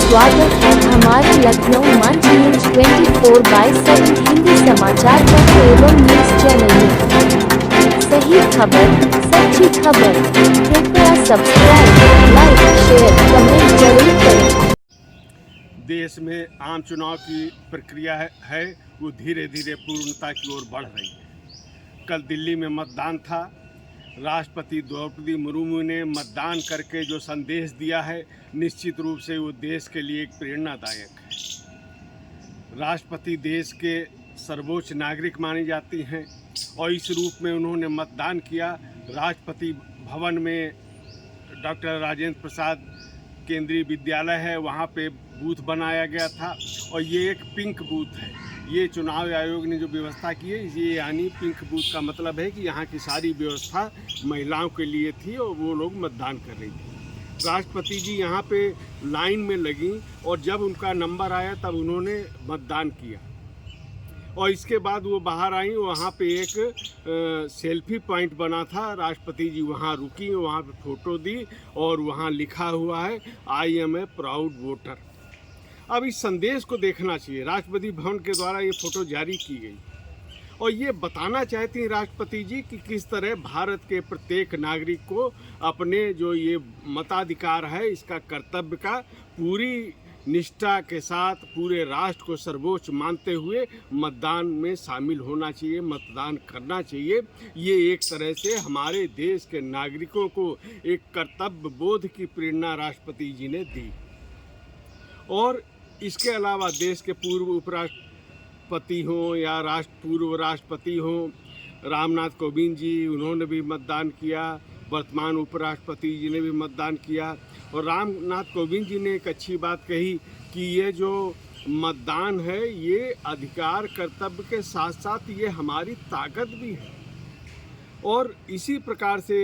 स्वागत है हमारे लखनऊ मंच न्यूज 24/7 हिंदी समाचार पत्र एवं न्यूज चैनल में। सही खबर, सच्ची खबर। कृपया सब्सक्राइब, लाइक, शेयर, कमेंट जरूर करें। देश में आम चुनाव की प्रक्रिया है वो धीरे धीरे पूर्णता की ओर बढ़ रही है। कल दिल्ली में मतदान था। राष्ट्रपति द्रौपदी मुर्मू ने मतदान करके जो संदेश दिया है, निश्चित रूप से वो देश के लिए एक प्रेरणादायक है। राष्ट्रपति देश के सर्वोच्च नागरिक मानी जाती हैं और इस रूप में उन्होंने मतदान किया। राष्ट्रपति भवन में डॉक्टर राजेंद्र प्रसाद केंद्रीय विद्यालय है, वहाँ पे बूथ बनाया गया था और ये एक पिंक बूथ है। ये चुनाव आयोग ने जो व्यवस्था की है, ये यानी पिंक बूथ का मतलब है कि यहाँ की सारी व्यवस्था महिलाओं के लिए थी और वो लोग मतदान कर रही थी। राष्ट्रपति जी यहाँ पे लाइन में लगी और जब उनका नंबर आया तब उन्होंने मतदान किया और इसके बाद वो बाहर आई। वहाँ पे एक सेल्फी पॉइंट बना था। राष्ट्रपति जी वहाँ रुकी, वहाँ पे फ़ोटो दी और वहाँ लिखा हुआ है I am a proud voter. अब इस संदेश को देखना चाहिए। राष्ट्रपति भवन के द्वारा ये फ़ोटो जारी की गई और ये बताना चाहती हैं राष्ट्रपति जी कि किस तरह भारत के प्रत्येक नागरिक को अपने जो ये मताधिकार है, इसका कर्तव्य का पूरी निष्ठा के साथ पूरे राष्ट्र को सर्वोच्च मानते हुए मतदान में शामिल होना चाहिए, मतदान करना चाहिए। ये एक तरह से हमारे देश के नागरिकों को एक कर्तव्य बोध की प्रेरणा राष्ट्रपति जी ने दी। और इसके अलावा देश के पूर्व उपराष्ट्रपति हों या पूर्व राष्ट्रपति हों, रामनाथ कोविंद जी, उन्होंने भी मतदान किया। वर्तमान उपराष्ट्रपति जी ने भी मतदान किया और रामनाथ कोविंद जी ने एक अच्छी बात कही कि ये जो मतदान है, ये अधिकार कर्तव्य के साथ साथ ये हमारी ताकत भी है। और इसी प्रकार से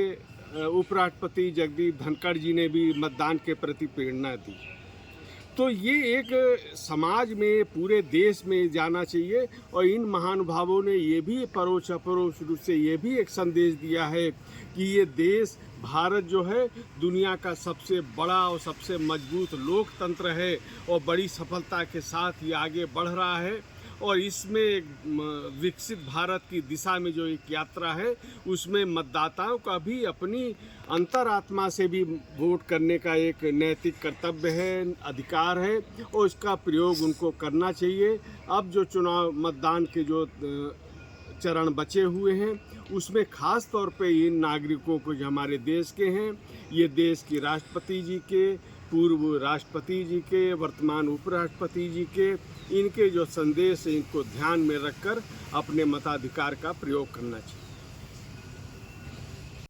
उपराष्ट्रपति जगदीप धनखड़ जी ने भी मतदान के प्रति प्रेरणा दी। तो ये एक समाज में पूरे देश में जाना चाहिए और इन महानुभावों ने ये भी परोक्ष अपरोक्ष रूप से ये भी एक संदेश दिया है कि ये देश भारत जो है दुनिया का सबसे बड़ा और सबसे मजबूत लोकतंत्र है और बड़ी सफलता के साथ ये आगे बढ़ रहा है और इसमें विकसित भारत की दिशा में जो एक यात्रा है, उसमें मतदाताओं का भी अपनी अंतरात्मा से भी वोट करने का एक नैतिक कर्तव्य है, अधिकार है और इसका प्रयोग उनको करना चाहिए। अब जो चुनाव मतदान के जो चरण बचे हुए हैं, उसमें ख़ास तौर पे इन नागरिकों को जो हमारे देश के हैं, ये देश की राष्ट्रपति जी के, पूर्व राष्ट्रपति जी के, वर्तमान उपराष्ट्रपति जी के, इनके जो संदेश हैं, इनको ध्यान में रखकर अपने मताधिकार का प्रयोग करना चाहिए।